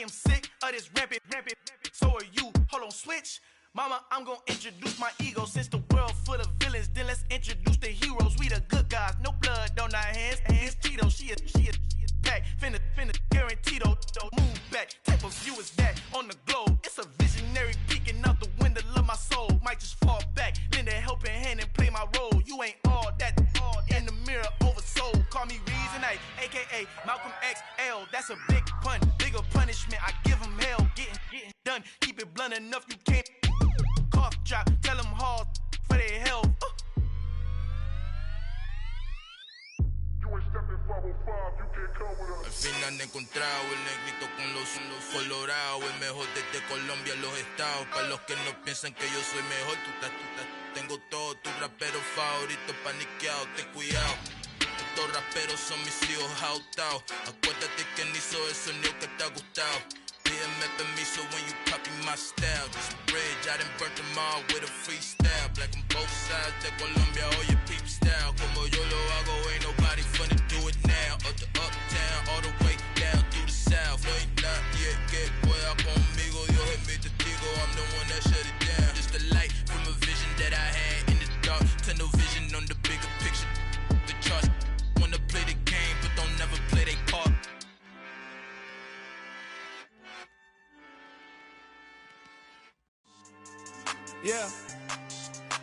am sick of this rampant. So are you. Hold on, switch. Mama, I'm gonna introduce my ego. Since the world full of villains, then let's introduce the heroes. We the good guys, no blood on our hands. Hands Tito, she is back. Finna, guaranteed. Move back. Type of view is that on the globe? It's a visionary peeking out the window of my soul. Might just fall back, lend a helping hand and play my role. You ain't all that. In the mirror, oversold. Call me Reason A, aka Malcolm XL. That's a big pun, bigger punishment. I give him hell. Getting done. Keep it blunt enough, you can't. Cough drop, tell them hard for their health. Al fin han encontrado el negrito con los colorados, el mejor desde Colombia, los estados. Para los que no piensan que yo soy mejor, tengo todos tus raperos favoritos paniqueados, ten cuidado. Estos raperos son mis hijos jautados. Acuérdate que ni hizo el sonido que te ha gustado. Pídeme permiso when you copy my style. This bridge, I done burnt them all with a freestyle. Black on both sides de Colombia, oye peep style. Como yo lo hago, ain't nobody finna do it now. Up to uptown, all the way down through the south. No hay nadie que pueda conmigo, Dios es mi testigo. I'm the one that shut it down. Just the light from a vision that I had in the dark. Tunnel vision on the bigger picture. The charts wanna play the game, but don't never play their part. Yeah,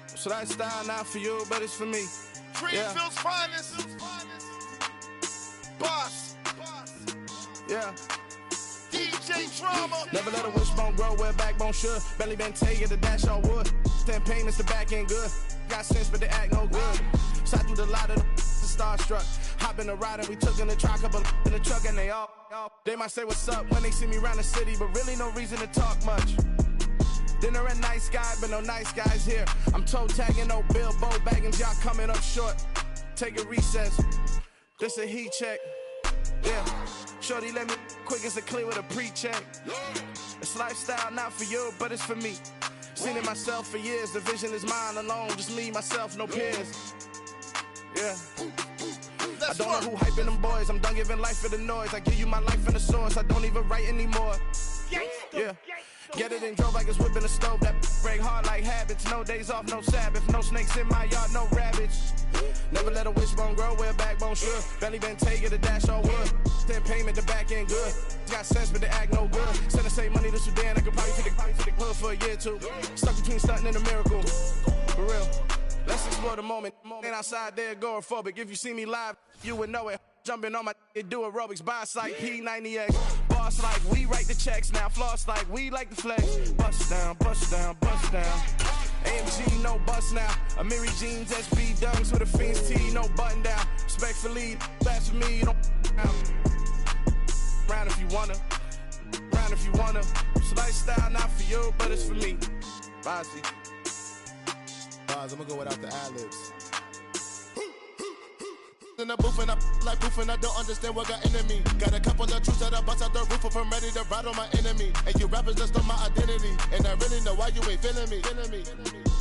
so that style not for you, but it's for me. Greenfield's finest. Boss. Yeah. DJ Drama. Never let a wishbone grow where a backbone should. Belly been taking the dash on wood. 10 payments, the back end good. Got sense, but they act no good. Shot through the lot of the starstruck. Hop in the ride and we took in the truck, couple in the truck and they all. They might say what's up when they see me around the city, but really no reason to talk much. Dinner a nice guy, but no nice guys here. I'm toe tagging, no Bilbo bagging, y'all coming up short. Take a recess. This a heat check. Yeah. Shorty let me quick as a clear with a pre-check. It's lifestyle not for you, but it's for me. Seen it myself for years. The vision is mine alone. Just me, myself, no peers. Yeah. I don't know who hyping them boys. I'm done giving life for the noise. I give you my life in the source. I don't even write anymore. Yeah. Get it and drove like it's whipping a stove. That break hard like habits. No days off, no Sabbath. No snakes in my yard, no rabbits. Never let a wishbone grow where a backbone should. Belly been taking the dash on wood. 10 payment, the back end good. Got sense, but they act no good. Send the same money to Sudan. I could probably take the hood for a year or two. Stuck between stunting and a miracle. For real. Let's explore the moment. Ain't outside there agoraphobic. If you see me live, you would know it. Jumping on my do aerobics, boss like P90X. Boss like we write the checks now. Floss like we like the flex. Bust down, bust down, bust down. AMG, no bust now. Amiri jeans, SB dunks with a Fiends T, no button down. Respectfully, that's for me, you don't round if you wanna. Round if you wanna. It's lifestyle not for you, but it's for me. Bozzy. I'm gonna go without the ad-libs. In the booth and I like proof and I don't understand what got into me. Got a couple of truths that I bust out the roof if I'm ready to ride on my enemy. And you rappers just on my identity. And I really know why you ain't feeling me.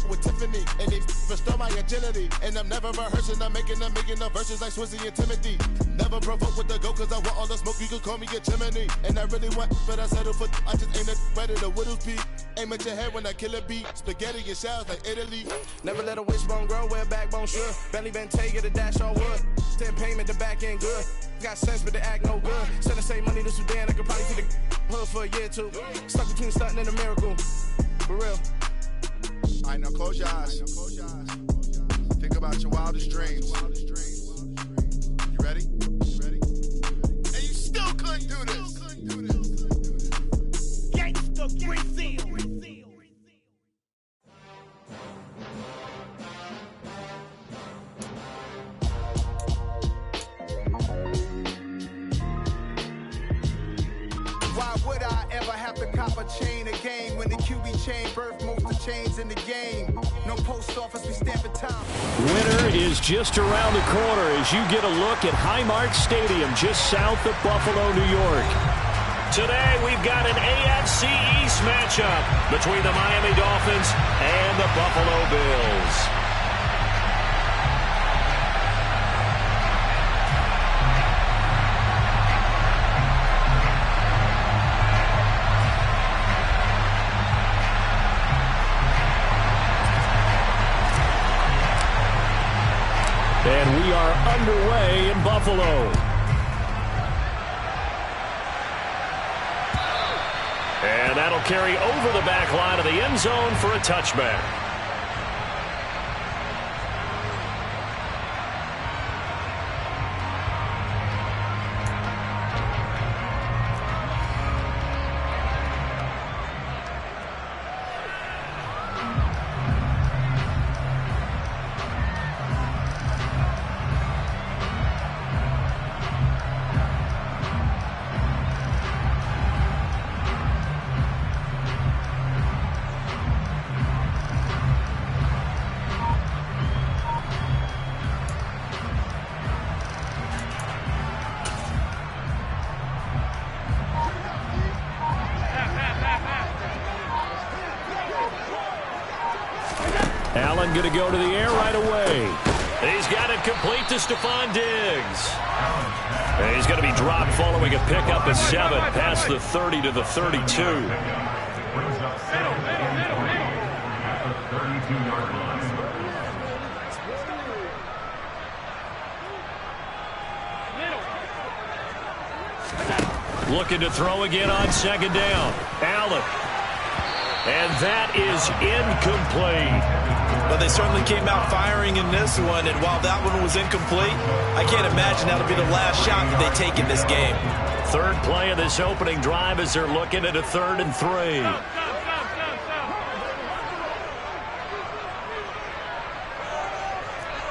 With Tiffany and they restore my agility. And I'm never rehearsing, I'm making the verses like Swizzy and Timothy. Never provoke with the go cause I want all the smoke, you can call me a chimney. And I really want, but I settle for I just aim at ready to whittles beat. Aim at your head when I kill a beat. Spaghetti and shells like Italy. Never let a wishbone grow where a backbone should. Belly been taking the dash on wood. 10 payment, the back end good. Got sense, but they act no good. Send the same money to Sudan, I could probably take the hood for a year or two. Stuck between stunting and a miracle. For real. Alright, now close your eyes. Think about your wildest dreams. You ready? And you still couldn't do this. Gangsta Brazil. Why would I ever have to cop a chain again when the QB chain birthed most of chains in the game? No post office, we stamping time. Winter is just around the corner as you get a look at Highmark Stadium just south of Buffalo, New York. Today we've got an AFC East matchup between the Miami Dolphins and the Buffalo Bills. we are underway in Buffalo. And that'll carry over the back line of the end zone for a touchback. Allen going to go to the air right away. He's got it complete to Stephon Diggs. And he's going to be dropped following a pickup of 7 past the 30 to the 32. Looking to throw again on second down. Allen. And that is incomplete. But they certainly came out firing in this one, and while that one was incomplete, I can't imagine that'll be the last shot that they take in this game. Third play of this opening drive as they're looking at a 3rd and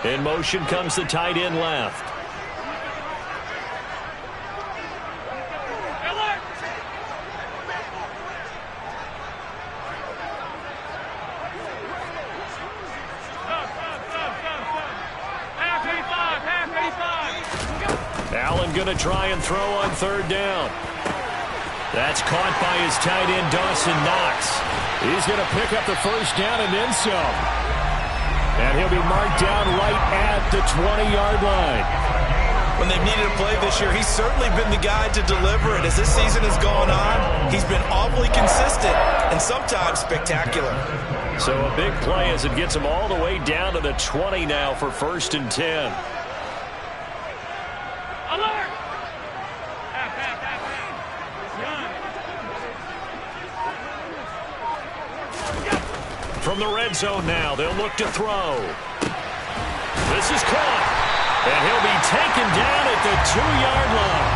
3. In motion comes the tight end left. Allen going to try and throw on 3rd down. That's caught by his tight end, Dawson Knox. He's going to pick up the 1st down and then some. And he'll be marked down right at the 20-yard line. When they've needed a play this year, he's certainly been the guy to deliver it. As this season has gone on, he's been awfully consistent and sometimes spectacular. So a big play as it gets him all the way down to the 20 now for 1st and 10. From the red zone now, they'll look to throw. This is caught. And he'll be taken down at the 2-yard line.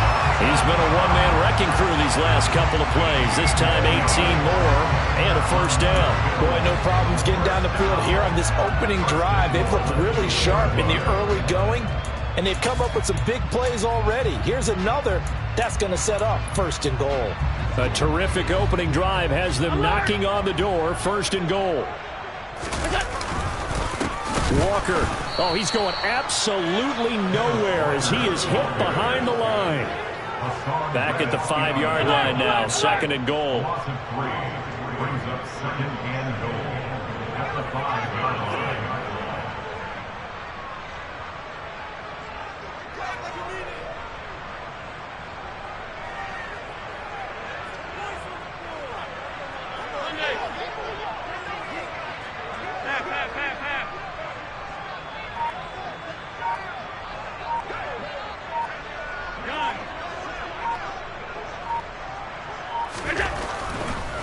He's been a one-man wrecking crew these last couple of plays. This time 18 more and a 1st down. Boy, no problems getting down the field here on this opening drive. They've looked really sharp in the early going, and they've come up with some big plays already. Here's another that's going to set up 1st and goal. A terrific opening drive has them knocking on the door. 1st and goal. Walker. Oh, he's going absolutely nowhere as he is hit behind the line. Back at the 5-yard line now. 2nd and goal. Brings up 2nd and goal at the 5-yard line.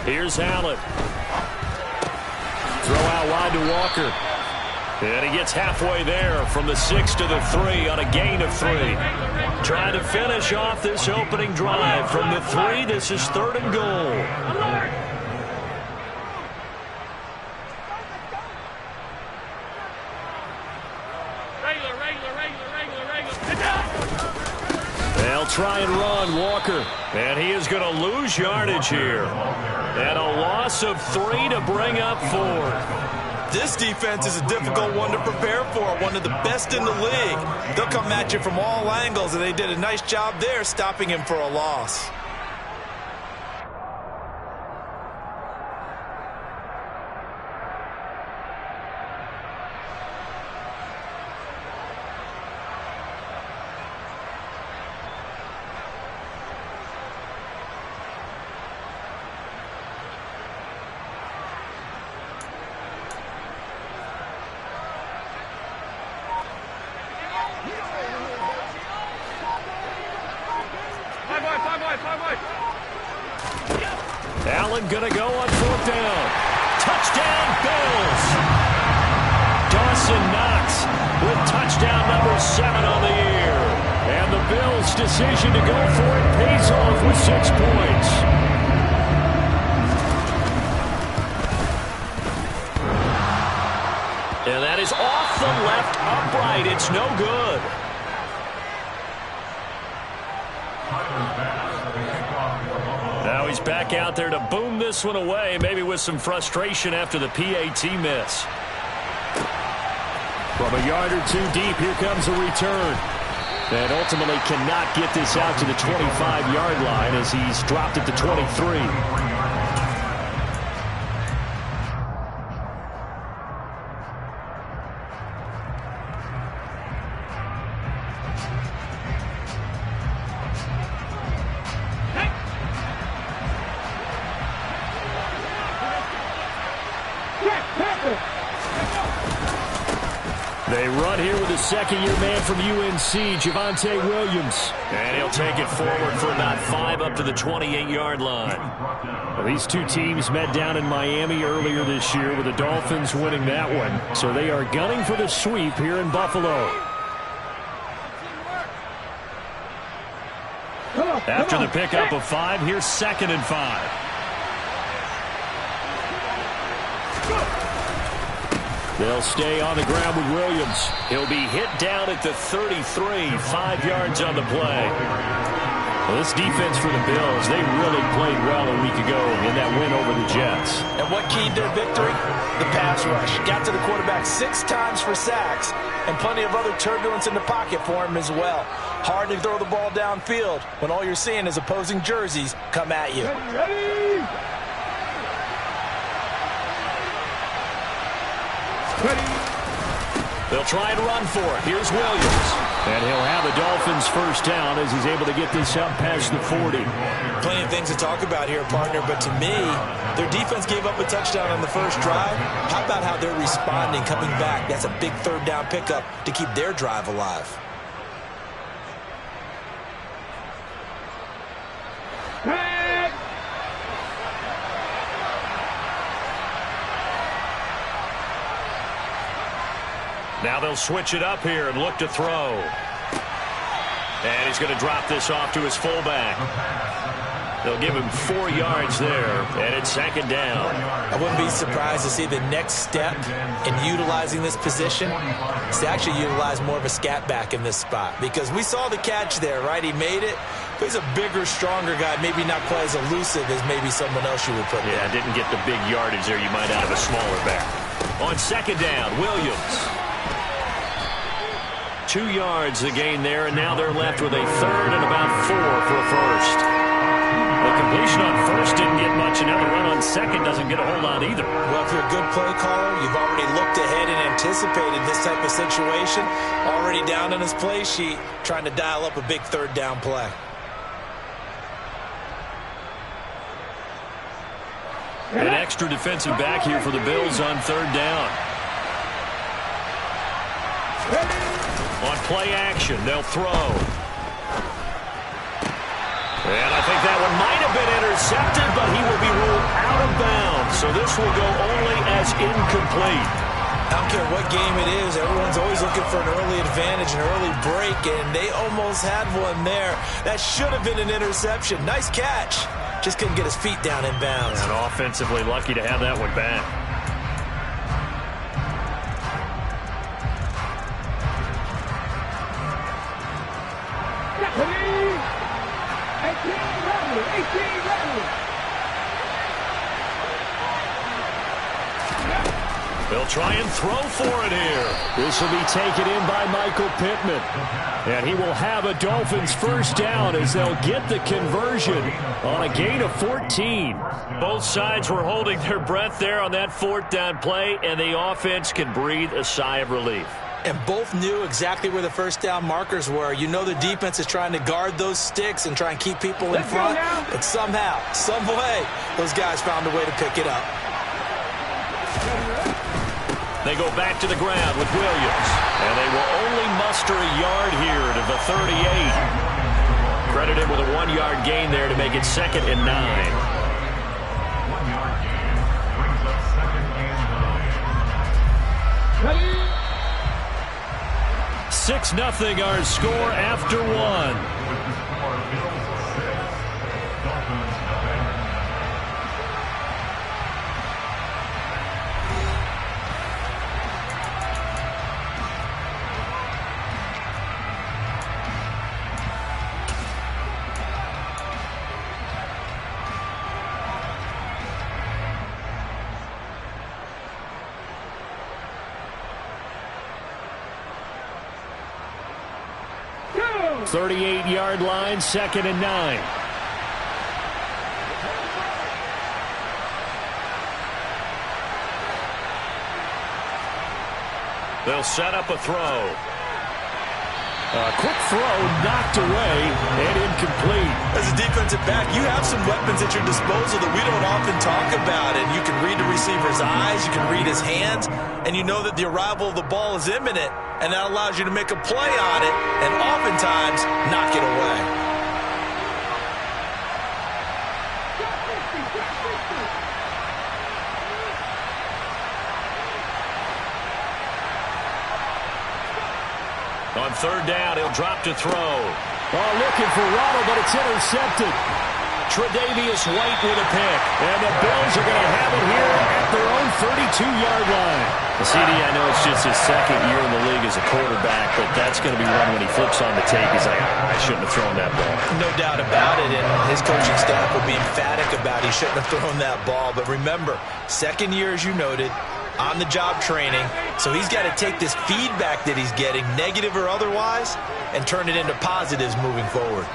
Here's Allen. Throw out wide to Walker. And he gets halfway there from the 6 to the 3 on a gain of 3. Trying to finish off this opening drive from the 3. This is 3rd and goal. They'll try and run Walker. And he is going to lose yardage here. And a loss of 3 to bring up 4. This defense is a difficult one to prepare for, one of the best in the league. They'll come at you from all angles, and they did a nice job there stopping him for a loss. Allen going to go on 4th down. Touchdown, Bills! Dawson Knox with touchdown number 7 on the year. And the Bills' decision to go for it pays off with 6 points. And that is off the left upright. It's no good. Now he's back out there to boom this one away, maybe with some frustration after the PAT miss. From a yard or 2 deep, here comes a return. And ultimately cannot get this out to the 25-yard line as he's dropped at the 23. They run here with a second-year man from UNC, Javonte Williams. And he'll take it forward for about 5 up to the 28-yard line. Well, these two teams met down in Miami earlier this year with the Dolphins winning that one. So they are gunning for the sweep here in Buffalo. After the pickup of 5, here's 2nd and 5. They'll stay on the ground with Williams. He'll be hit down at the 33, 5 yards on the play. Well, this defense for the Bills, they really played well a week ago in that win over the Jets. And what keyed their victory? The pass rush. Got to the quarterback 6 times for sacks, and plenty of other turbulence in the pocket for him as well. Hard to throw the ball downfield when all you're seeing is opposing jerseys come at you. Ready. They'll try and run for it. Here's Williams. And he'll have the Dolphins first down as he's able to get this up past the 40. Plenty of things to talk about here, partner, but to me, their defense gave up a touchdown on the first drive. How about how they're responding, coming back? That's a big 3rd down pickup to keep their drive alive. Now they'll switch it up here and look to throw. And he's going to drop this off to his fullback. They'll give him 4 yards there, and it's 2nd down. I wouldn't be surprised to see the next step in utilizing this position is to actually utilize more of a scat back in this spot. Because we saw the catch there, right? He made it. But he's a bigger, stronger guy, maybe not quite as elusive as maybe someone else you would put there. Yeah, didn't get the big yardage there you might out of a smaller back. On 2nd down, Williams. 2 yards the gain there, and now they're left with a 3rd and about 4 for a first. The completion on 1st didn't get much, and now the run on 2nd doesn't get a whole lot either. Well, if you're a good play caller, you've already looked ahead and anticipated this type of situation. Already down on his play sheet, trying to dial up a big 3rd down play. An extra defensive back here for the Bills on 3rd down. On play action, they'll throw. And I think that one might have been intercepted, but he will be ruled out of bounds. So this will go only as incomplete. I don't care what game it is. Everyone's always looking for an early advantage, an early break, and they almost had one there. That should have been an interception. Nice catch. Just couldn't get his feet down in bounds. And offensively lucky to have that one back. They'll try and throw for it here. This will be taken in by Michael Pittman. And he will have a Dolphins first down as they'll get the conversion on a gain of 14. Both sides were holding their breath there on that 4th down play, and the offense can breathe a sigh of relief. And both knew exactly where the first down markers were. You know the defense is trying to guard those sticks and try and keep people in front. But somehow, some way, those guys found a way to pick it up. They go back to the ground with Williams. And they will only muster a yard here to the 38. Credited with a 1-yard gain there to make it 2nd and 9. 1-yard gain. Brings up 2nd and goal. 6-0 our score after one. With the score, Bills 6, Dolphins nothing. Go! 38-yard line, 2nd and 9. They'll set up a throw. A quick throw knocked away and incomplete. As a defensive back, you have some weapons at your disposal that we don't often talk about. And you can read the receiver's eyes, you can read his hands, and you know that the arrival of the ball is imminent. And that allows you to make a play on it and oftentimes knock it away. On 3rd down, he'll drop to throw. Oh, looking for Waddle, but it's intercepted. Tre'Davious White with a pick. And the Bills are going to have it here at their own 32-yard line. The CD, I know it's just his 2nd year in the league as a quarterback, but that's going to be one when he flips on the tape. He's like, I shouldn't have thrown that ball. No doubt about it, and his coaching staff will be emphatic about he shouldn't have thrown that ball. But remember, 2nd year, as you noted, on-the-job training, so he's got to take this feedback that he's getting, negative or otherwise, and turn it into positives moving forward.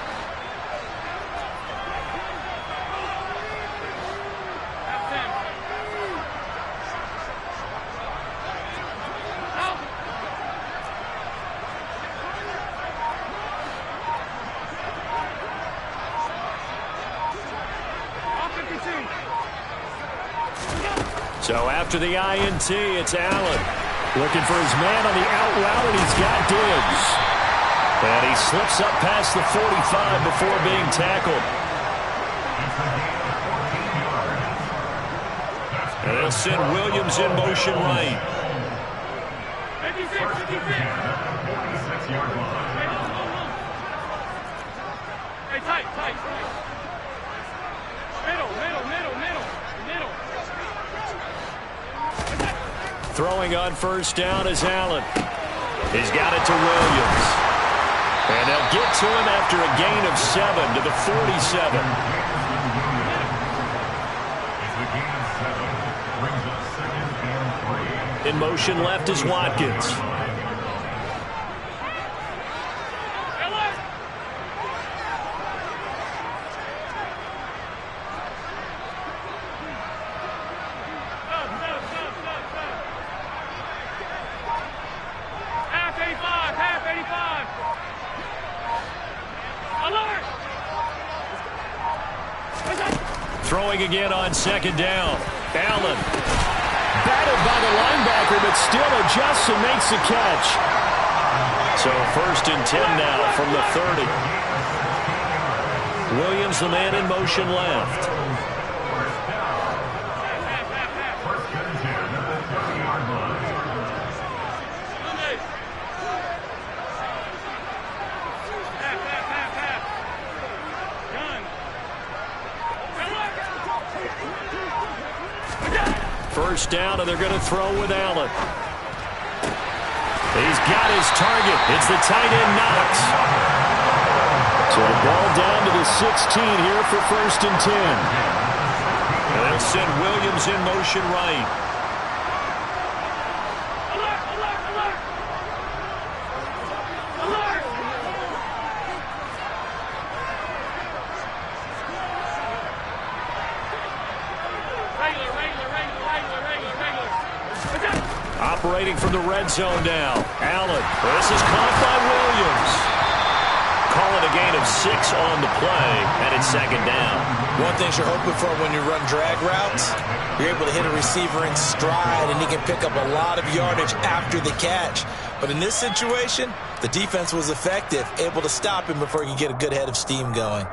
So after the INT, it's Allen. Looking for his man on the out route, and he's got Diggs. And he slips up past the 45 before being tackled. And they'll send Williams in motion right. 46-yard line. Hey, tight. Middle. Throwing on 1st down is Allen. He's got it to Williams. And they'll get to him after a gain of 7 to the 47. In motion left is Watkins. Throwing again on 2nd down. Allen. Batted by the linebacker, but still adjusts and makes the catch. So 1st and 10 now from the 30. Williams, the man in motion left. First down, and they're going to throw with Allen. He's got his target. It's the tight end, Knox. So the ball down to the 16 here for 1st and 10. And they'll send Williams in motion right. Operating from the red zone now. Allen. This is caught by Williams. Call it a gain of 6 on the play, and it's 2nd down. One thing you're hoping for when you run drag routes, you're able to hit a receiver in stride, and he can pick up a lot of yardage after the catch. But in this situation, the defense was effective, able to stop him before he could get a good head of steam going.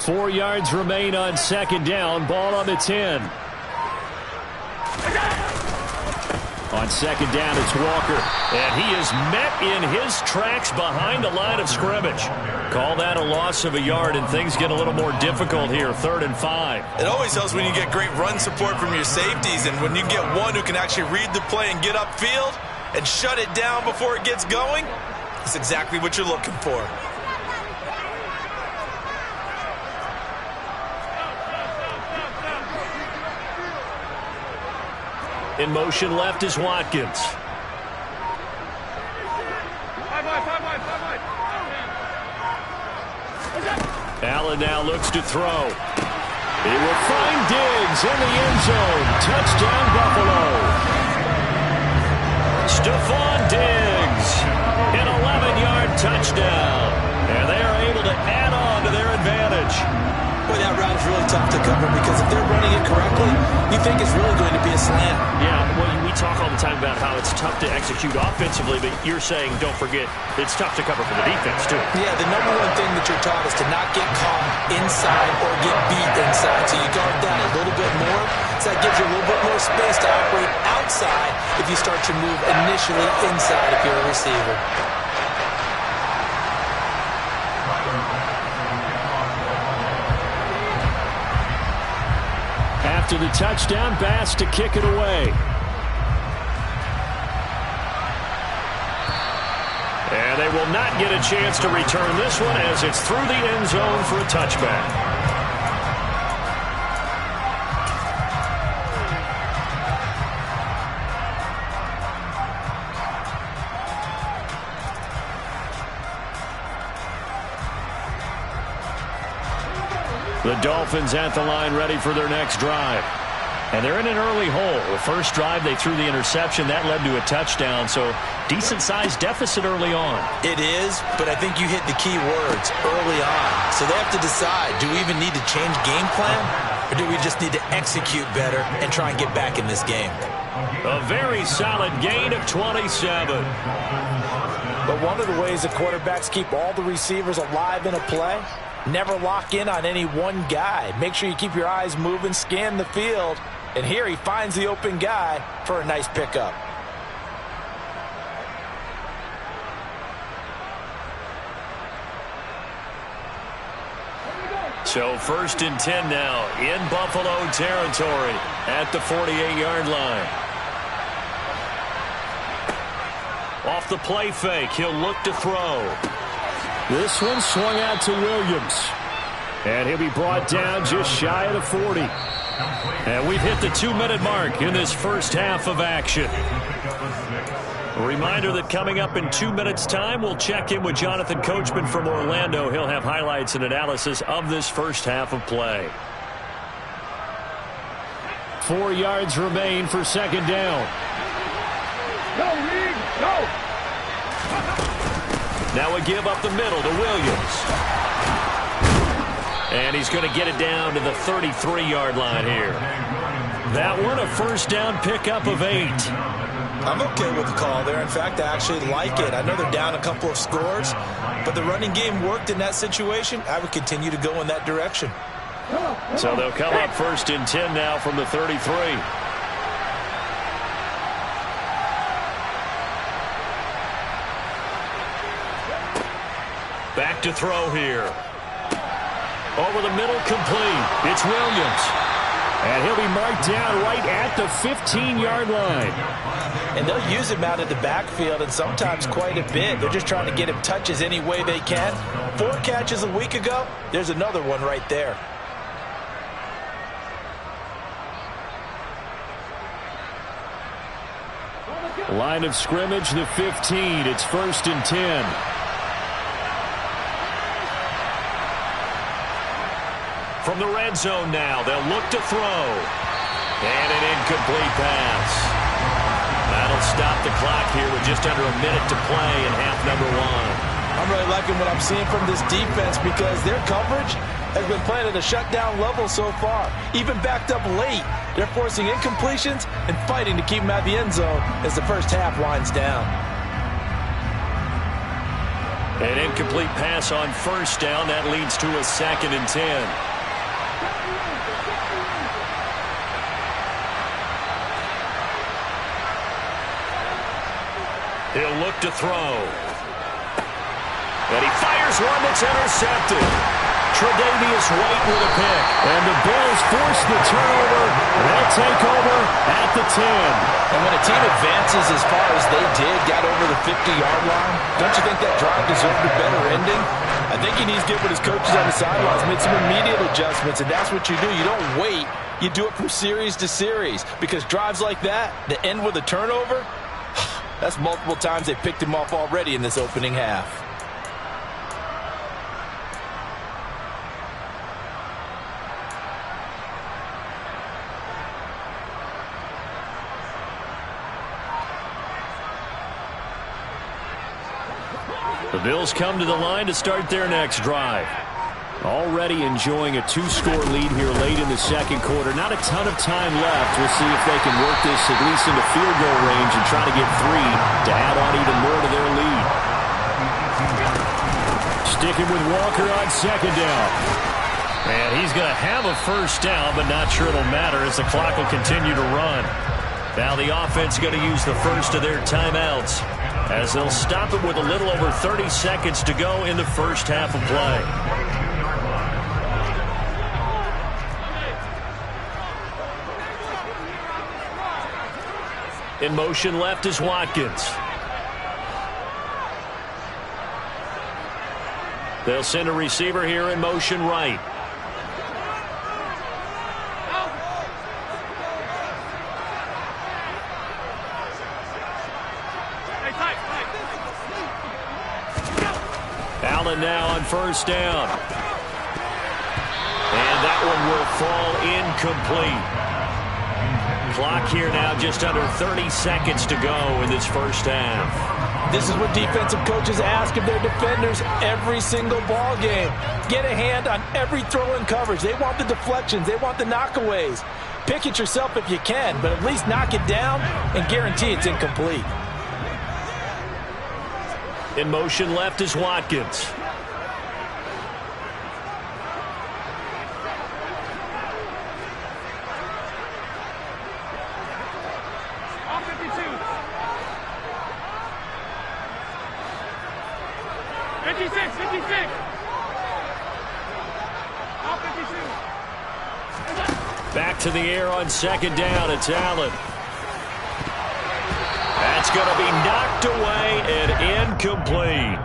4 yards remain on second down. Ball on the 10. On second down, it's Walker. And he is met in his tracks behind the line of scrimmage. Call that a loss of a yard, and things get a little more difficult here. 3rd and 5. It always helps when you get great run support from your safeties, and when you get one who can actually read the play and get upfield and shut it down before it gets going, that's exactly what you're looking for. In motion left is Watkins. Allen now looks to throw. He will find Diggs in the end zone. Touchdown, Buffalo. Stephon Diggs, an 11-yard touchdown. And they are able to add on to their advantage. Boy, that route is really tough to cover because if they're running it correctly, you think it's really going to be a slant. Yeah, well, we talk all the time about how it's tough to execute offensively, but you're saying, don't forget, it's tough to cover for the defense, too. Yeah, the number one thing that you're taught is to not get caught inside or get beat inside. So you guard down a little bit more, so that gives you a little bit more space to operate outside if you start to move initially inside if you're a receiver. After the touchdown, Bass to kick it away. And they will not get a chance to return this one as it's through the end zone for a touchback. The Dolphins at the line ready for their next drive. And they're in an early hole. The first drive, they threw the interception. That led to a touchdown, so decent-sized deficit early on. It is, but I think you hit the key words early on. So they have to decide, do we even need to change game plan, or do we just need to execute better and try and get back in this game? A very solid gain of 27. But one of the ways that quarterbacks keep all the receivers alive in a play, never lock in on any one guy. Make sure you keep your eyes moving, scan the field. And here he finds the open guy for a nice pickup. So 1st and 10 now in Buffalo territory at the 48-yard line. Off the play fake, he'll look to throw. This one swung out to Williams. And he'll be brought down just shy of the 40. And we've hit the 2-minute mark in this first half of action. A reminder that coming up in 2 minutes' time, we'll check in with Jonathan Coachman from Orlando. He'll have highlights and analysis of this first half of play. 4 yards remain for second down. Go, Reed, go! Now a give up the middle to Williams. And he's going to get it down to the 33-yard line here. That one, a first down pickup of 8. I'm okay with the call there. In fact, I actually like it. I know they're down a couple of scores, but the running game worked in that situation. I would continue to go in that direction. So they'll come up 1st and 10 now from the 33. Back to throw here. Over the middle, complete. It's Williams. And he'll be marked down right at the 15-yard line. And they'll use him out of the backfield, and sometimes quite a bit. They're just trying to get him touches any way they can. 4 catches a week ago. There's another one right there. Line of scrimmage, the 15. It's 1st and 10. From the red zone now, they'll look to throw. And an incomplete pass. That'll stop the clock here with just under a minute to play in half number 1. I'm really liking what I'm seeing from this defense because their coverage has been playing at a shutdown level so far. Even backed up late, they're forcing incompletions and fighting to keep them out of the end zone as the first half winds down. An incomplete pass on first down. That leads to a 2nd and 10. He'll look to throw. And he fires one that's intercepted. Tre'Davious White with a pick. And the Bills force the turnover. They'll take over at the 10. And when a team advances as far as they did, got over the 50-yard line, don't you think that drive deserved a better ending? I think he needs to get with his coaches on the sidelines, made some immediate adjustments, and that's what you do. You don't wait. You do it from series to series, because drives like that end with a turnover, that's multiple times they picked him off already in this opening half. The Bills come to the line to start their next drive. Already enjoying a 2-score lead here late in the second quarter. Not a ton of time left. We'll see if they can work this at least into field goal range and try to get 3 to add on even more to their lead. Sticking with Walker on 2nd down. And he's going to have a first down, but not sure it'll matter as the clock will continue to run. Now the offense going to use the first of their timeouts, as they'll stop it with a little over 30 seconds to go in the first half of play. In motion left is Watkins. They'll send a receiver here in motion right. Allen now on first down. And that one will fall incomplete. Clock here now just under 30 seconds to go in this first half. This is what defensive coaches ask of their defenders every single ball game. Get a hand on every throw in coverage. They want the deflections. They want the knockaways. Pick it yourself if you can, but at least knock it down and guarantee it's incomplete. In motion left is Watkins. Back to the air on 2nd down. It's Allen. That's going to be knocked away and incomplete.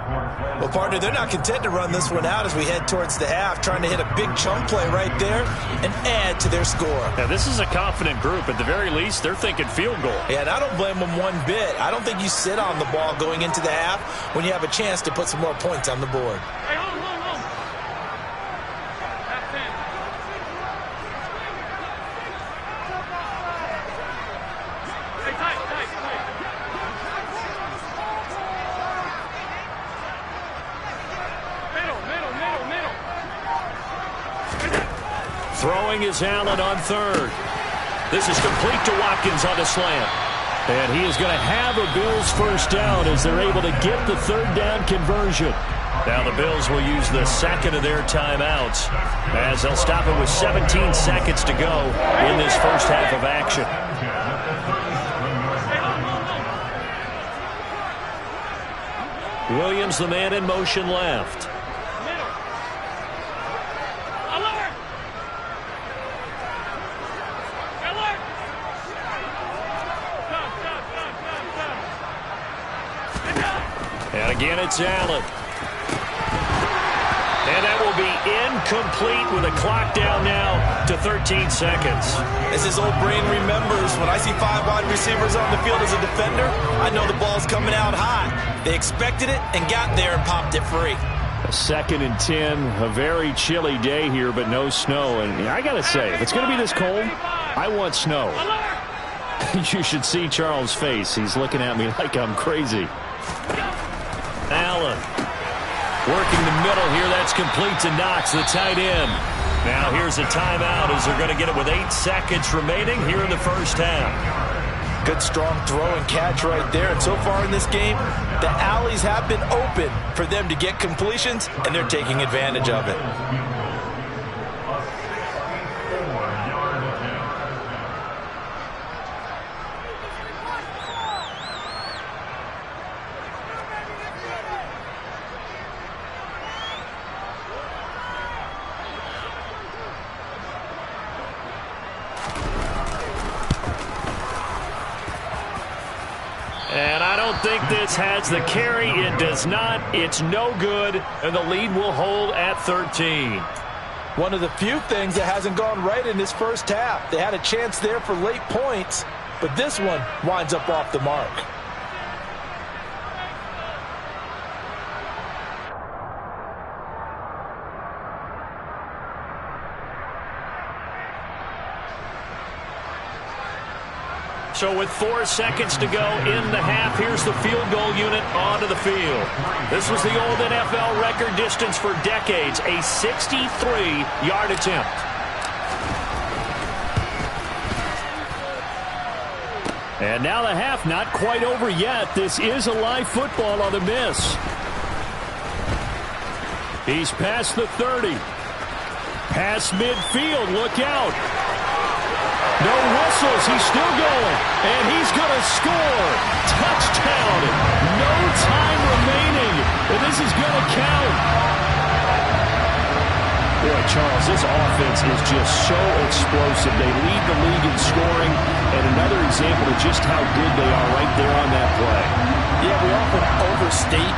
Well, partner, they're not content to run this one out as we head towards the half, trying to hit a big chunk play right there and add to their score. Now, this is a confident group. At the very least, they're thinking field goal. Yeah, and I don't blame them one bit. I don't think you sit on the ball going into the half when you have a chance to put some more points on the board. Hey, hold on. Throwing is Allen on 3rd. This is complete to Watkins on a slant. And he is going to have a Bills first down as they're able to get the 3rd down conversion. Now the Bills will use the 2nd of their timeouts as they'll stop it with 17 seconds to go in this first half of action. Williams, the man in motion left. And again, it's Allen. And that will be incomplete with a clock down now to 13 seconds. As his old brain remembers, when I see 5 wide receivers on the field as a defender, I know the ball's coming out high. They expected it and got there and popped it free. A 2nd and 10, a very chilly day here, but no snow. And I got to say, if it's going to be this cold, I want snow. You should see Charles' face. He's looking at me like I'm crazy. Allen working the middle here. That's complete to Knox, the tight end. Now here's a timeout as they're going to get it with 8 seconds remaining here in the first half. Good strong throw and catch right there. And so far in this game, the alleys have been open for them to get completions, and they're taking advantage of it. And I don't think this has the carry. It does not. It's no good. And the lead will hold at 13. One of the few things that hasn't gone right in this first half. They had a chance there for late points, but this one winds up off the mark. So with 4 seconds to go in the half, here's the field goal unit onto the field. This was the old NFL record distance for decades, a 63-yard attempt. And now the half not quite over yet. This is a live football on the miss. He's past the 30. Past midfield, look out. No whistles, he's still going, and he's going to score. Touchdown, no time remaining, and this is going to count. Boy, Charles, this offense is just so explosive. They lead the league in scoring, and another example of just how good they are right there on that play. Yeah, we often overstate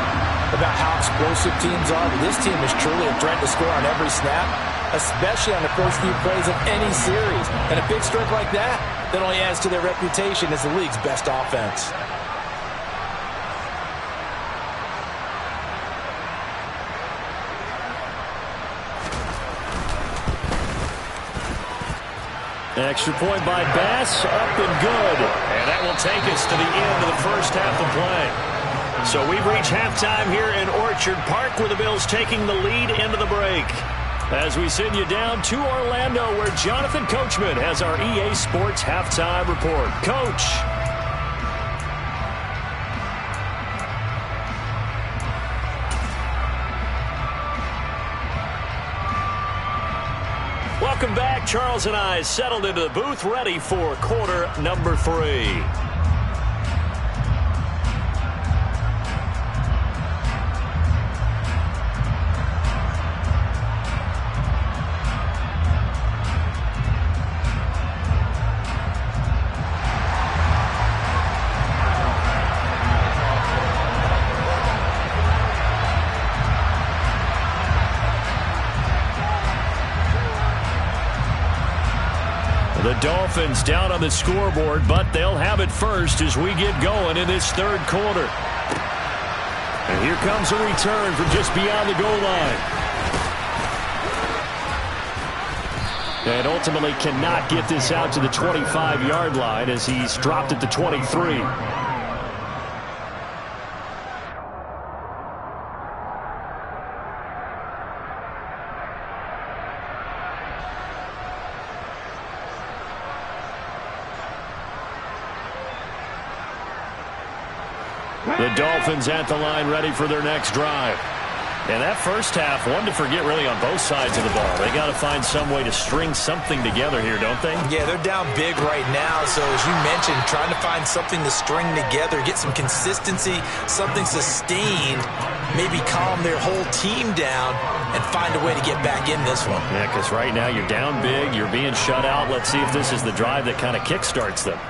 about how explosive teams are, but this team is truly a threat to score on every snap, especially on the first few plays of any series. And a big strike like that only adds to their reputation as the league's best offense. Extra point by Bass, up and good. And that will take us to the end of the first half of play. So we've reached halftime here in Orchard Park, where the Bills taking the lead into the break. As we send you down to Orlando, where Jonathan Coachman has our EA Sports halftime report. Coach. Welcome back. Charles and I settled into the booth, ready for quarter number 3. The Dolphins down on the scoreboard, but they'll have it first as we get going in this third quarter. And here comes a return from just beyond the goal line. And ultimately cannot get this out to the 25-yard line as he's dropped at the 23. The Dolphins at the line, ready for their next drive. And that first half, one to forget really on both sides of the ball. They got to find some way to string something together here, don't they? Yeah, they're down big right now. So as you mentioned, trying to find something to string together, get some consistency, something sustained, maybe calm their whole team down and find a way to get back in this one. Yeah, because right now you're down big, you're being shut out. Let's see if this is the drive that kind of kickstarts them.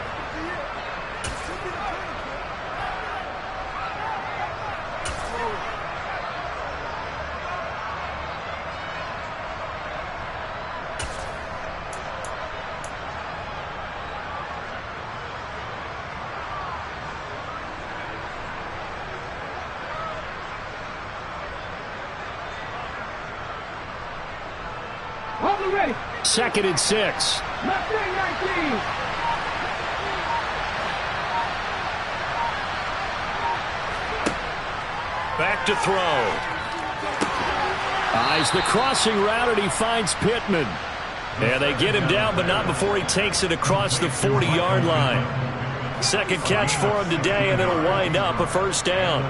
Second and 6. Left wing 19. Back to throw. Eyes the crossing route, and he finds Pittman. And they get him down, but not before he takes it across the 40-yard line. Second catch for him today, and it'll wind up a first down.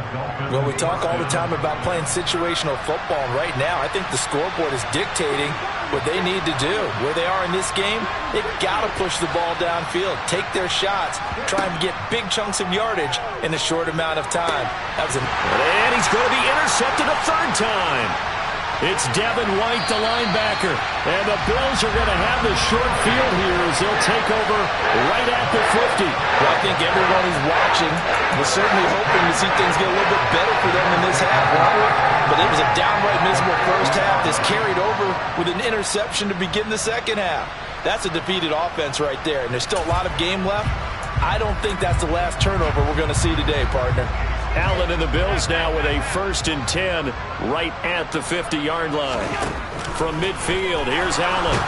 Well, we talk all the time about playing situational football. Right now, I think the scoreboard is dictating what they need to do. Where they are in this game, they've got to push the ball downfield, take their shots, try and get big chunks of yardage in a short amount of time. And he's going to be intercepted a third time. It's Devin White, the linebacker. And the Bills are going to have the short field here as they'll take over right at the 50. Well, I think everyone who's watching was certainly hoping to see things get a little bit better for them in this half, but it was a downright miserable first half that's carried over with an interception to begin the second half. That's a defeated offense right there, and there's still a lot of game left. I don't think that's the last turnover we're going to see today, partner. Allen and the Bills now with a 1st and 10 right at the 50-yard line. From midfield, here's Allen.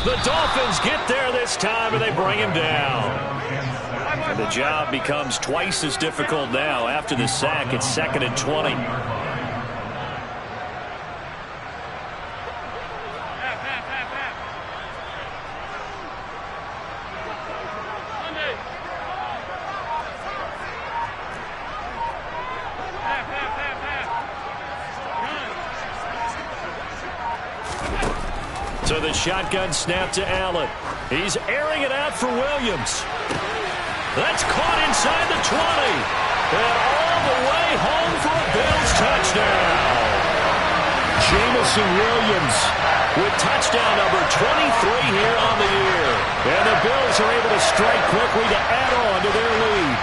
The Dolphins get there this time, and they bring him down. And the job becomes twice as difficult now. After the sack, it's 2nd and 20. So the shotgun snap to Allen. He's airing it out for Williams. That's caught inside the 20. And all the way home for a Bills touchdown. Jameson Williams with touchdown number 23 here on the year. And the Bills are able to strike quickly to add on to their lead.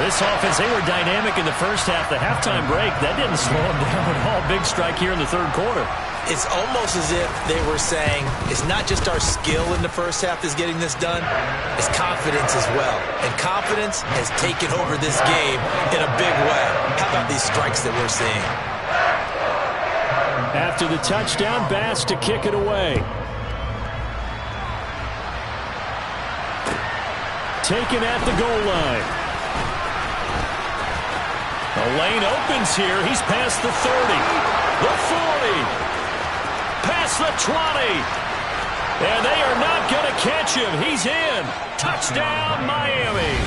This offense, they were dynamic in the first half. The halftime break, that didn't slow them down at all. Big strike here in the third quarter. It's almost as if they were saying, it's not just our skill in the first half that's getting this done, it's confidence as well. And confidence has taken over this game in a big way. How about these strikes that we're seeing? After the touchdown, Bass to kick it away. Taken at the goal line. The lane opens here. He's past the 30, the 40, past the 20. And they are not going to catch him. He's in. Touchdown, Miami.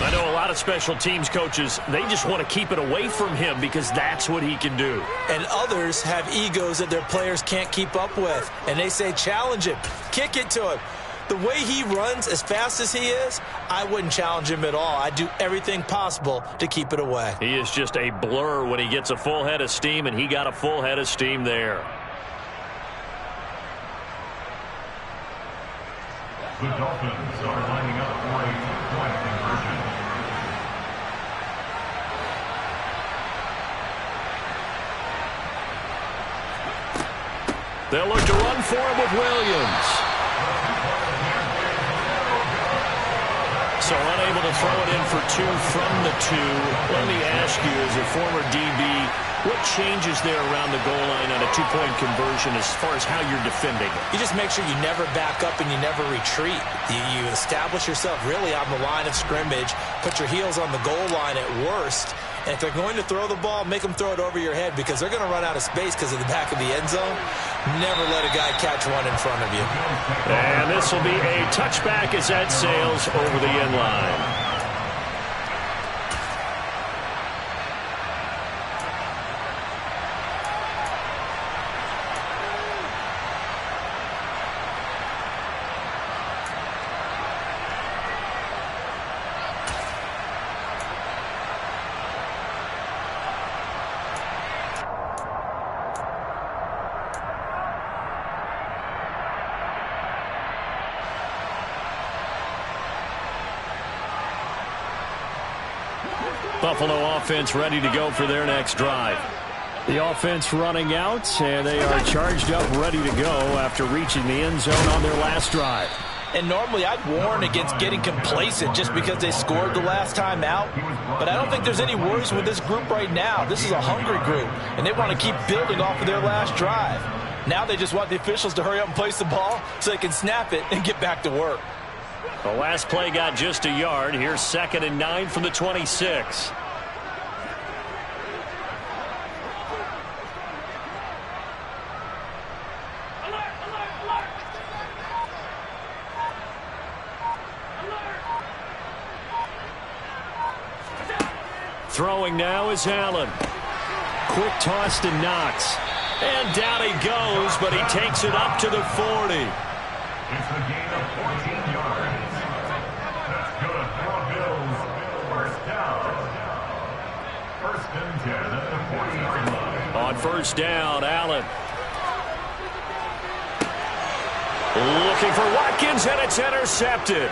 I know a lot of special teams coaches, they just want to keep it away from him because that's what he can do. And others have egos that their players can't keep up with. And they say, challenge him. Kick it to him. The way he runs as fast as he is, I wouldn't challenge him at all. I'd do everything possible to keep it away. He is just a blur when he gets a full head of steam, and he got a full head of steam there. The Dolphins are lining up for a two-point conversion. They'll look to run for him with Williams. So unable to throw it in for 2 from the 2. Let me ask you, as a former DB, what changes there around the goal line on a two-point conversion as far as how you're defending? You just make sure you never back up and you never retreat. You establish yourself really on the line of scrimmage, put your heels on the goal line at worst, and if they're going to throw the ball, make them throw it over your head because they're going to run out of space because of the back of the end zone. Never let a guy catch one in front of you. And this will be a touchback as that sails over the end line. Buffalo offense ready to go for their next drive. The offense running out, and they are charged up, ready to go after reaching the end zone on their last drive. And normally I'd warn against getting complacent just because they scored the last time out. But I don't think there's any worries with this group right now. This is a hungry group, and they want to keep building off of their last drive. Now they just want the officials to hurry up and place the ball so they can snap it and get back to work. The last play got just a yard. Here's 2nd and 9 from the 26. Throwing now is Allen. Quick toss to Knox. And down he goes, but he takes it up to the 40. It's a gain of 14 yards. That's good for Bills. First down. First and 10 at the 40-yard line. On first down, Allen. Looking for Watkins, and it's intercepted.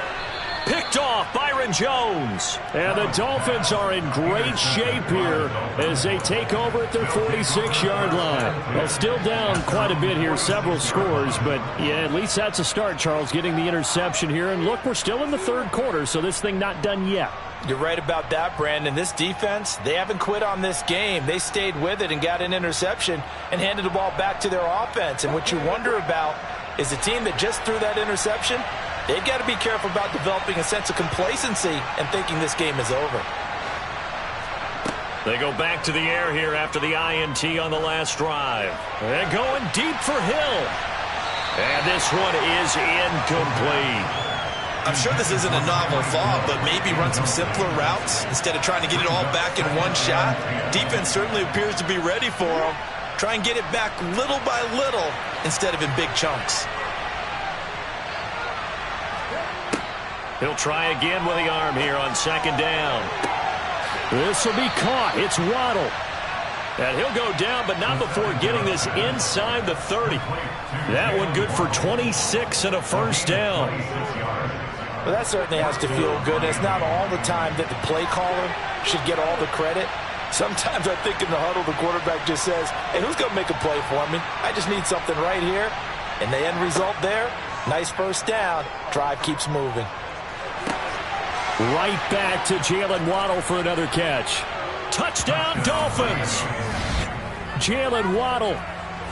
Picked off Byron Jones. And the Dolphins are in great shape here as they take over at their 46-yard line. Well, still down quite a bit here, several scores, but yeah, at least that's a start, Charles, getting the interception here. And look, we're still in the third quarter, so this thing not done yet. You're right about that, Brandon. This defense, they haven't quit on this game. They stayed with it and got an interception and handed the ball back to their offense. And what you wonder about is the team that just threw that interception, they've got to be careful about developing a sense of complacency and thinking this game is over. They go back to the air here after the INT on the last drive. They're going deep for Hill. And this one is incomplete. I'm sure this isn't a novel thought, but maybe run some simpler routes instead of trying to get it all back in one shot. Defense certainly appears to be ready for them. Try and get it back little by little instead of in big chunks. He'll try again with the arm here on second down. This will be caught. It's Waddle. And he'll go down, but not before getting this inside the 30. That one good for 26 and a first down. Well, that certainly has to feel good. It's not all the time that the play caller should get all the credit. Sometimes I think in the huddle, the quarterback just says, hey, who's going to make a play for me? I just need something right here. And the end result there, nice first down. Drive keeps moving. Right back to Jalen Waddle for another catch. Touchdown, Dolphins. Jalen Waddle,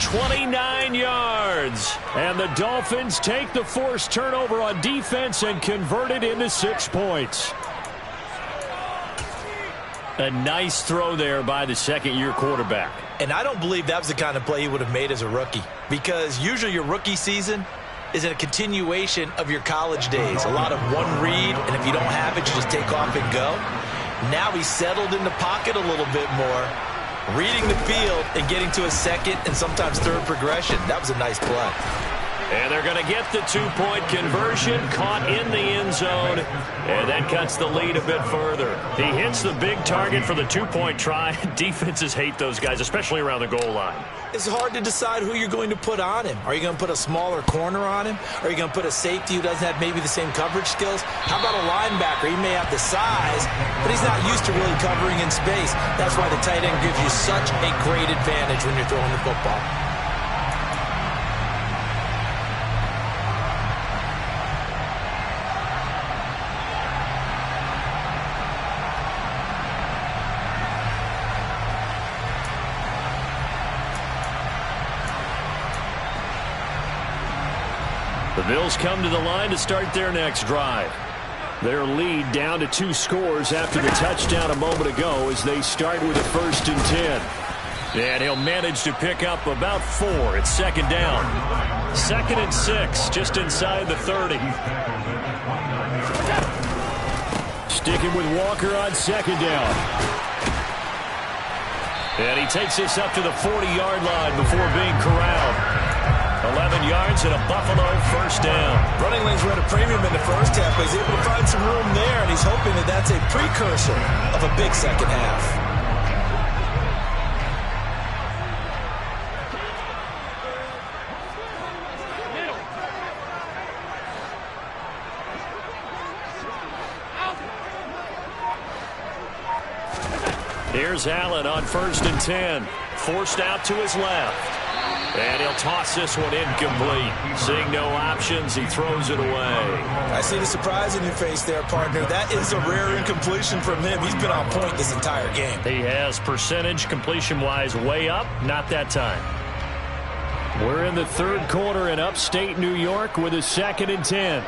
29 yards. And the Dolphins take the forced turnover on defense and convert it into 6 points. A nice throw there by the second-year quarterback. And I don't believe that was the kind of play he would have made as a rookie, because usually your rookie season is a continuation of your college days. A lot of one read, and if you don't have it, you just take off and go. Now he's settled in the pocket a little bit more, reading the field and getting to a second and sometimes third progression. That was a nice play. And they're going to get the two-point conversion, caught in the end zone, and that cuts the lead a bit further. He hits the big target for the two-point try. Defenses hate those guys, especially around the goal line. It's hard to decide who you're going to put on him. Are you going to put a smaller corner on him? Are you going to put a safety who doesn't have maybe the same coverage skills? How about a linebacker? He may have the size, but he's not used to really covering in space. That's why the tight end gives you such a great advantage when you're throwing the football. The Bills come to the line to start their next drive. Their lead down to 2 scores after the touchdown a moment ago as they start with a 1st and 10. And he'll manage to pick up about 4 at second down. 2nd and 6, just inside the 30. Sticking with Walker on second down. And he takes this up to the 40-yard line before being corralled. 11 yards and a Buffalo first down. Running lanes were at a premium in the first half, but he's able to find some room there, and he's hoping that that's a precursor of a big second half. Here's Allen on 1st and 10. Forced out to his left. And he'll toss this one incomplete. Seeing no options, he throws it away. I see the surprise in your face there, partner. That is a rare incompletion from him. He's been on point this entire game. He has percentage completion-wise way up, not that time. We're in the third quarter in upstate New York with a 2nd and 10.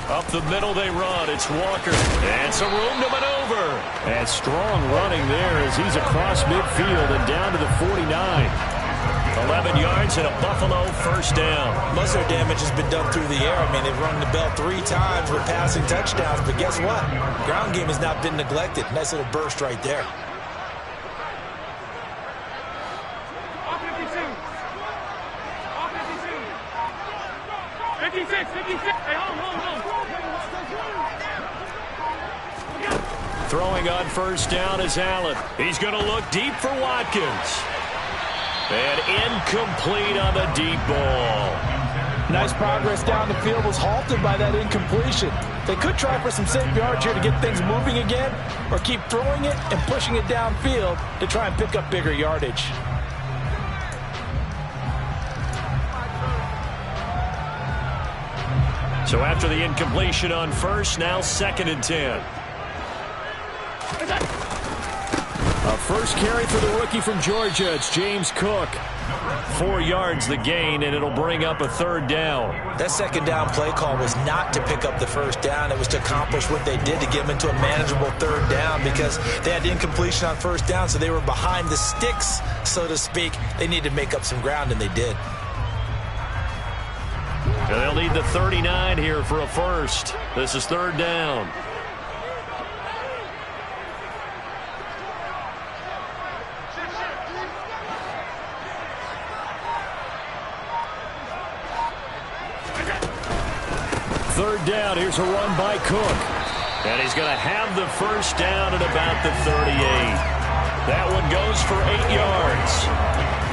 Up the middle they run. It's Walker. And some room to maneuver. And strong running there as he's across midfield and down to the 49. 11 yards and a Buffalo first down. Most of their damage has been done through the air. I mean, they've rung the bell 3 times with passing touchdowns, but guess what? Ground game has not been neglected. Nice little burst right there. Throwing on first down is Allen. He's going to look deep for Watkins. And incomplete on the deep ball. Nice progress down the field, was halted by that incompletion. They could try for some safe yards here to get things moving again, or keep throwing it and pushing it downfield to try and pick up bigger yardage. So after the incompletion on first, now 2nd and 10. A first carry for the rookie from Georgia. It's James Cook. 4 yards the gain, and it'll bring up a 3rd down. That 2nd down play call was not to pick up the 1st down. It was to accomplish what they did to get them into a manageable 3rd down, because they had incompletion on 1st down, so they were behind the sticks, so to speak. They needed to make up some ground, and they did. They'll need the 39 here for a first. This is 3rd down. Third down, here's a run by Cook. And he's going to have the first down at about the 38. That one goes for 8 yards.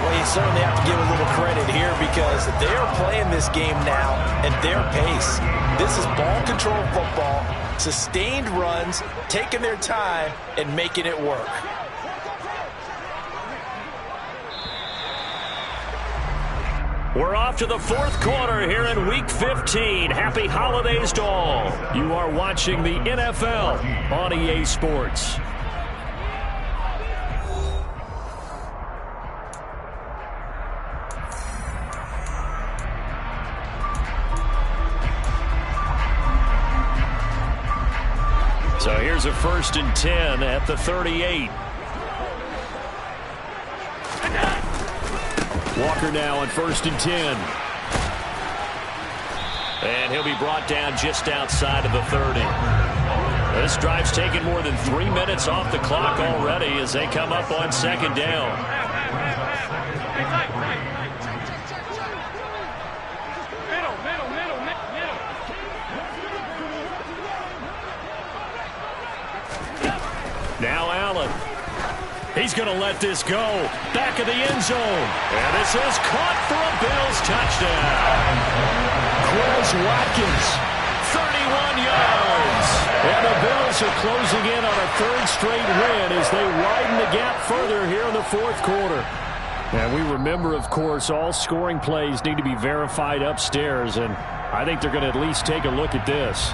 Well, you certainly have to give a little credit here, because they're playing this game now at their pace. This is ball control football, sustained runs, taking their time, and making it work. We're off to the 4th quarter here in Week 15. Happy holidays to all. You are watching the NFL on EA Sports. So here's a 1st and 10 at the 38. Walker now on 1st and 10. And he'll be brought down just outside of the 30. This drive's taken more than 3 minutes off the clock already as they come up on 2nd down. Now Allen. He's going to let this go. Back of the end zone. And this is caught for a Bills touchdown. Quez Watkins, 31 yards. And the Bills are closing in on a 3rd straight win as they widen the gap further here in the 4th quarter. And we remember, of course, all scoring plays need to be verified upstairs. And I think they're going to at least take a look at this.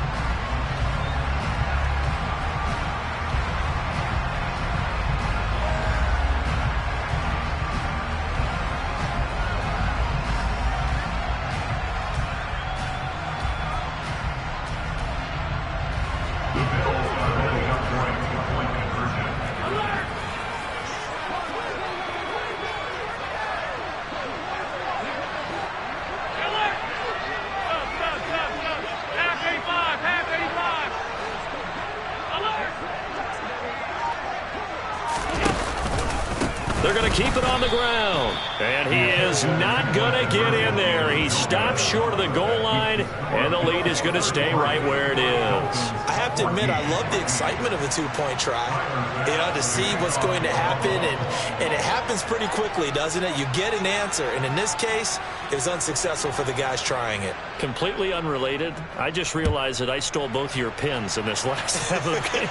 They're going to keep it on the ground. And he is not going to get in there. He stops short of the goal line, and the lead is going to stay right where it is. I have to admit, I love the excitement of a 2-point try. You know, to see what's going to happen, and it happens pretty quickly, doesn't it? You get an answer, and in this case, it was unsuccessful for the guys trying it. Completely unrelated. I just realized that I stole both of your pins in this last half of the game.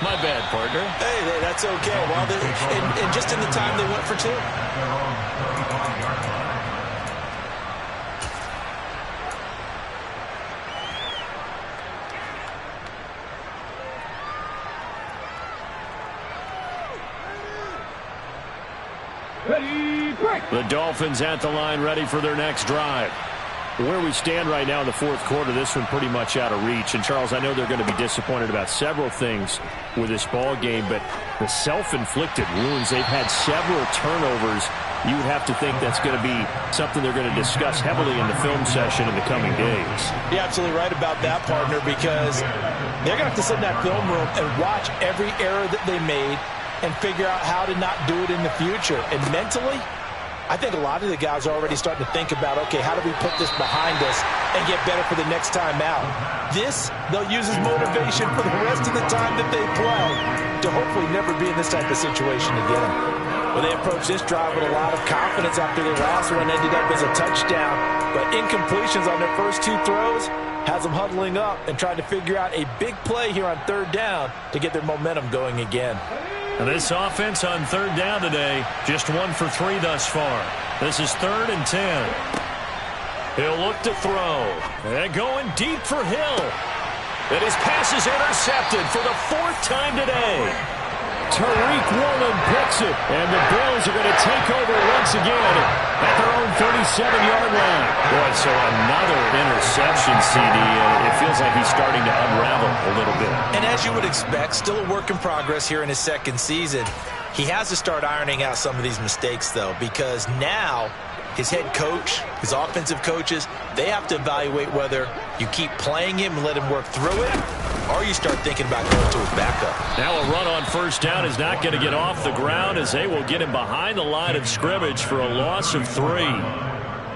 My bad, partner. Hey, that's okay. Well, and just in the time they went for 2. The Dolphins at the line, ready for their next drive. Where we stand right now in the 4th quarter, this one pretty much out of reach. And, Charles, I know they're going to be disappointed about several things with this ball game, but the self-inflicted wounds, they've had several turnovers you would have to think that's going to be something they're going to discuss heavily in the film session in the coming days. You're absolutely right about that, partner, because they're going to have to sit in that film room and watch every error that they made and figure out how to not do it in the future. And mentally, I think a lot of the guys are already starting to think about, okay, how do we put this behind us and get better for the next time out? This, they'll use as motivation for the rest of the time that they play to hopefully never be in this type of situation again. Well, they approached this drive with a lot of confidence after their last one ended up as a touchdown. But incompletions on their first two throws has them huddling up and trying to figure out a big play here on third down to get their momentum going again. And this offense on third down today, just 1 for 3 thus far. This is 3rd and 10. He'll look to throw. And going deep for Hill. And his pass is intercepted for the 4th time today. Tariq Woolen picks it. And the Bills are going to take over once again at their own 37-yard line. Boy, so another interception, CD. It feels like he's starting to unravel a little bit. And as you would expect, still a work in progress here in his second season. He has to start ironing out some of these mistakes, though, because now his head coach, his offensive coaches, they have to evaluate whether you keep playing him and let him work through it, or you start thinking about going to his backup. Now a run on first down is not going to get off the ground as they will get him behind the line of scrimmage for a loss of 3.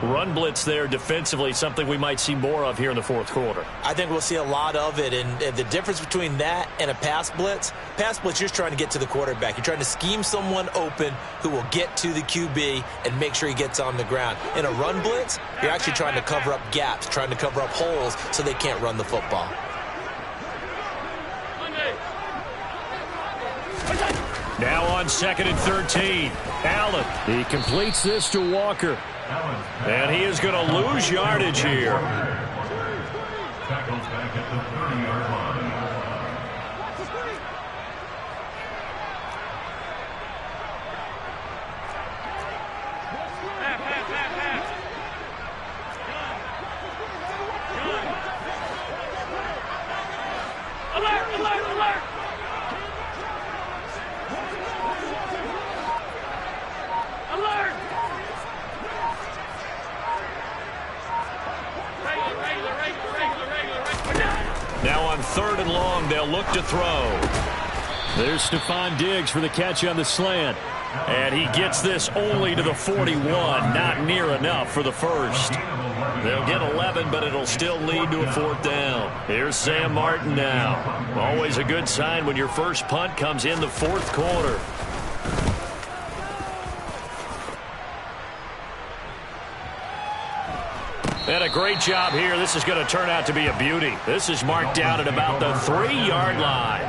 Run blitz there defensively, something we might see more of here in the fourth quarter. I think we'll see a lot of it, and the difference between that and a pass blitz, you're just trying to get to the quarterback. You're trying to scheme someone open who will get to the QB and make sure he gets on the ground. In a run blitz, you're actually trying to cover up gaps, trying to cover up holes so they can't run the football. Now on 2nd and 13, Allen. He completes this to Walker. And he is going to lose yardage here. Tackles back at the 30-yard line. Now on 3rd and long, they'll look to throw. There's Stephon Diggs for the catch on the slant. And he gets this only to the 41. Not near enough for the first. They'll get 11, but it'll still lead to a 4th down. Here's Sam Martin now. Always a good sign when your first punt comes in the 4th quarter. And a great job here. This is going to turn out to be a beauty. This is marked down at about the 3-yard line.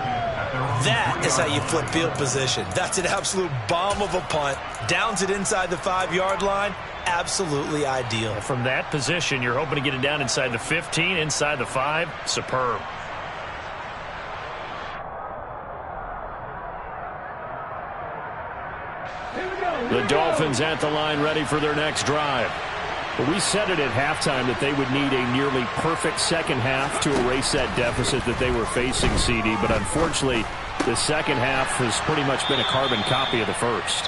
That is how you flip field position. That's an absolute bomb of a punt. Downs it inside the 5-yard line. Absolutely ideal. From that position, you're hoping to get it down inside the 15, inside the 5. Superb. The Dolphins at the line ready for their next drive. But we said it at halftime that they would need a nearly perfect second half to erase that deficit that they were facing, CD. But unfortunately, the second half has pretty much been a carbon copy of the first.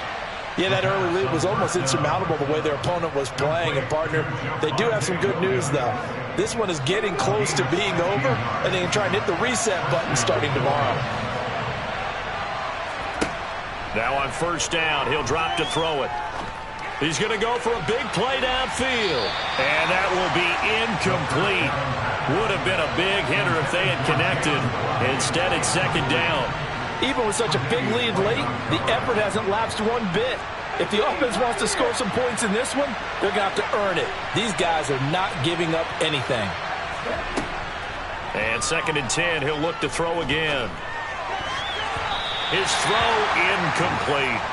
Yeah, that early lead was almost insurmountable the way their opponent was playing. And, partner, they do have some good news, though. This one is getting close to being over, and they can try and hit the reset button starting tomorrow. Now on first down, he'll drop to throw it. He's going to go for a big play downfield. And that will be incomplete. Would have been a big hitter if they had connected. Instead, it's 2nd down. Even with such a big lead late, the effort hasn't lapsed one bit. If the offense wants to score some points in this one, they're going to have to earn it. These guys are not giving up anything. And 2nd and 10, he'll look to throw again. His throw incomplete.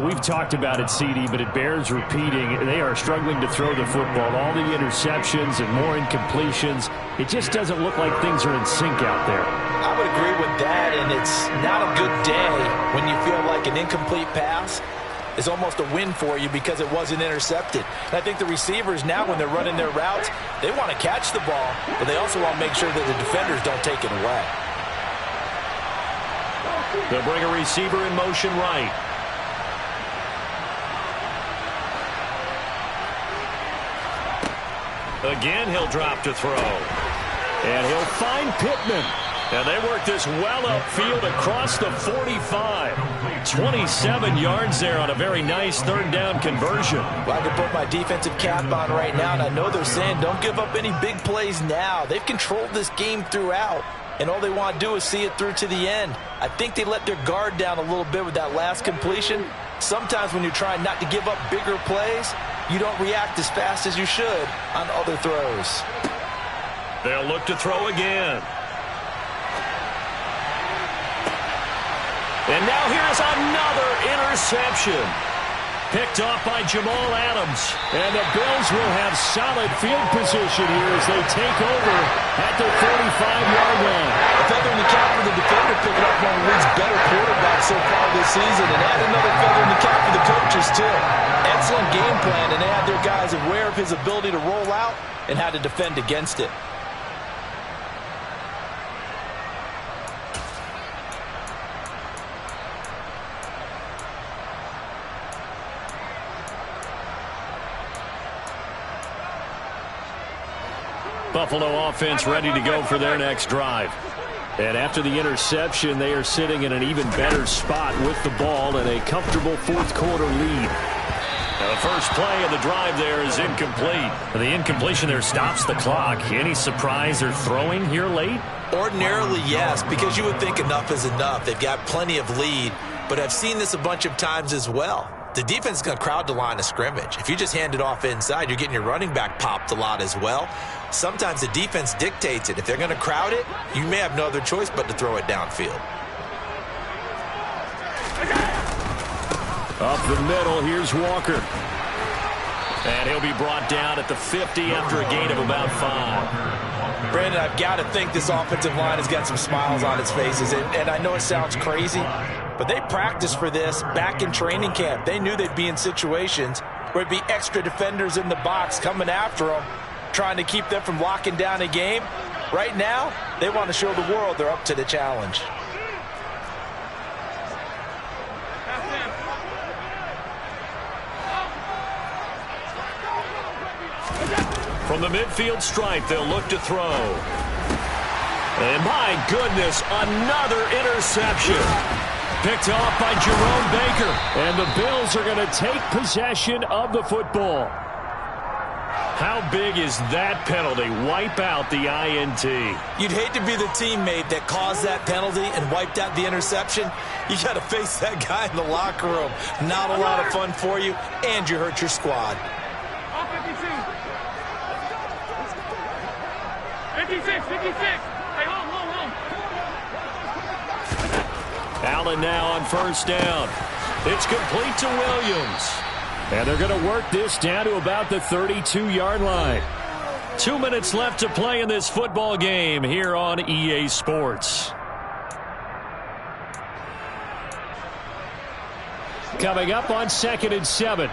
We've talked about it, CD, but it bears repeating. They are struggling to throw the football. All the interceptions and more incompletions. It just doesn't look like things are in sync out there. I would agree with that, and it's not a good day when you feel like an incomplete pass is almost a win for you because it wasn't intercepted. And I think the receivers now, when they're running their routes, they want to catch the ball, but they also want to make sure that the defenders don't take it away. They'll bring a receiver in motion right. Again, he'll drop to throw. And he'll find Pittman. And they work this well upfield across the 45. 27 yards there on a very nice third down conversion. Well, I can put my defensive cap on right now, and I know they're saying don't give up any big plays now. They've controlled this game throughout, and all they want to do is see it through to the end. I think they let their guard down a little bit with that last completion. Sometimes when you're trying not to give up bigger plays, you don't react as fast as you should on other throws. They'll look to throw again. And now here's another interception. Picked off by Jamal Adams. And the Bills will have solid field position here as they take over at the 45-yard line. A feather in the cap for the defender, picking up one of the league's better quarterbacks so far this season, and add another feather in the cap for the coaches, too. Excellent game plan, and they had their guys aware of his ability to roll out and how to defend against it. Buffalo offense ready to go for their next drive. And after the interception, they are sitting in an even better spot with the ball and a comfortable fourth-quarter lead. Now the first play of the drive there is incomplete. The incompletion there stops the clock. Any surprise they're throwing here late? Ordinarily, yes, because you would think enough is enough. They've got plenty of lead, but I've seen this a bunch of times as well. The defense is going to crowd the line of scrimmage. If you just hand it off inside, you're getting your running back popped a lot as well. Sometimes the defense dictates it. If they're going to crowd it, you may have no other choice but to throw it downfield. Up the middle, here's Walker. And he'll be brought down at the 50 after a gain of about 5. Brandon, I've got to think this offensive line has got some smiles on its faces. And I know it sounds crazy, but they practiced for this back in training camp. They knew they'd be in situations where it'd be extra defenders in the box coming after them, trying to keep them from locking down a game. Right now, they want to show the world they're up to the challenge. From the midfield stripe, they'll look to throw. And my goodness, another interception. Picked off by Jerome Baker. And the Bills are going to take possession of the football. How big is that penalty? Wipe out the INT. You'd hate to be the teammate that caused that penalty and wiped out the interception. You got to face that guy in the locker room. Not a lot of fun for you, and you hurt your squad. 56. Hey, hold. Allen now on first down. It's complete to Williams. And they're going to work this down to about the 32-yard line. 2 minutes left to play in this football game here on EA Sports. Coming up on 2nd and 7.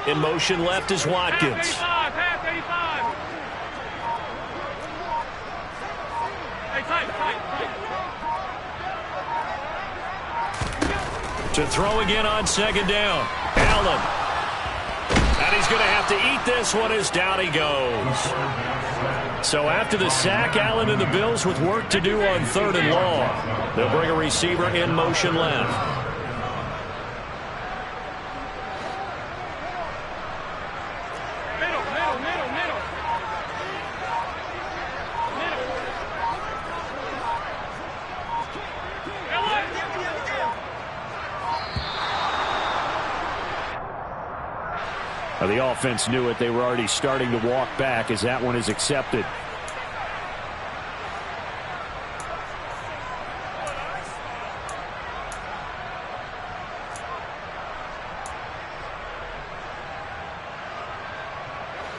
In motion left is Watkins. To throw again on 2nd down. Allen. And he's going to have to eat this one as down he goes. So after the sack, Allen and the Bills with work to do on 3rd and long. They'll bring a receiver in motion left. The offense knew it. They were already starting to walk back as that one is accepted.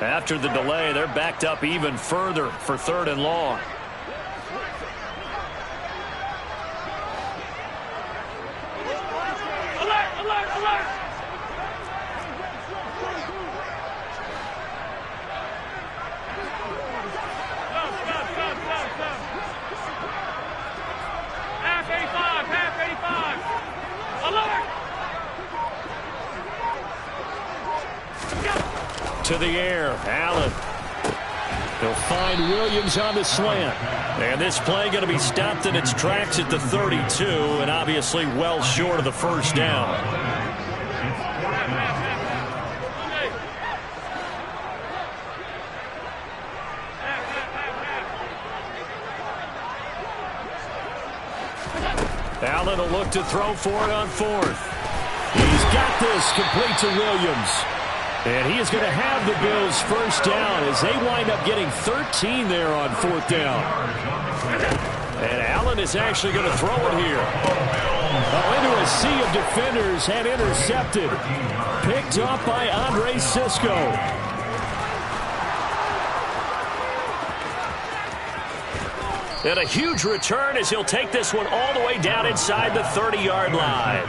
After the delay, they're backed up even further for 3rd and long. to the air. Allen. He'll find Williams on the slant. And this play going to be stopped in its tracks at the 32, and obviously well short of the first down. Allen will look to throw for it on fourth. He's got this complete to Williams. And he is going to have the Bills first down as they wind up getting 13 there on fourth down. And Allen is actually going to throw it here. Into a sea of defenders and intercepted. Picked up by Andre Cisco. And a huge return as he'll take this one all the way down inside the 30-yard line.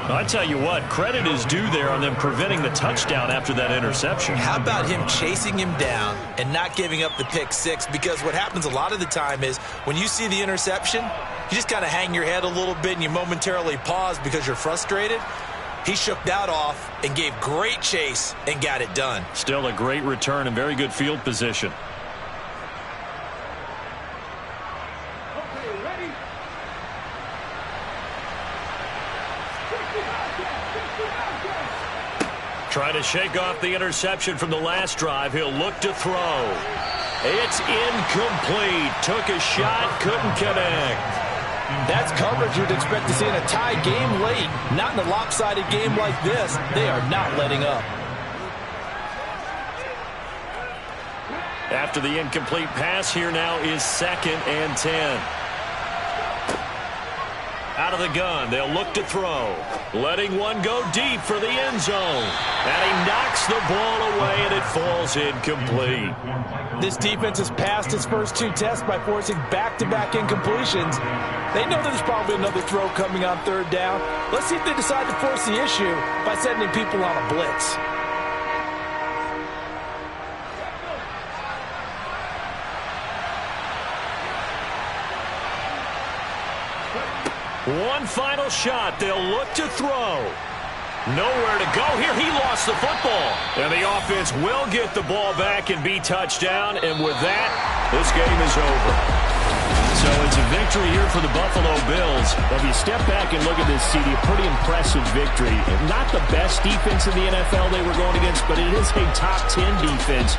I tell you what, credit is due there on them preventing the touchdown after that interception. How about him chasing him down and not giving up the pick six? Because what happens a lot of the time is when you see the interception, you just kind of hang your head a little bit and you momentarily pause because you're frustrated. He shook that off and gave great chase and got it done. Still a great return and very good field position. Trying to shake off the interception from the last drive. He'll look to throw. It's incomplete. Took a shot, couldn't connect. That's coverage you'd expect to see in a tie game late. Not in a lopsided game like this. They are not letting up. After the incomplete pass, here now is 2nd and 10. Out of the gun, they'll look to throw. Letting one go deep for the end zone. And he knocks the ball away, and it falls incomplete. This defense has passed its first 2 tests by forcing back-to-back incompletions. They know there's probably another throw coming on 3rd down. Let's see if they decide to force the issue by sending people on a blitz. One final shot. They'll look to throw. Nowhere to go here. He lost the football. And the offense will get the ball back and be touchdown. And with that, this game is over. So it's a victory here for the Buffalo Bills. If you step back and look at this, CD, a pretty impressive victory. Not the best defense in the NFL they were going against, but it is a top 10 defense.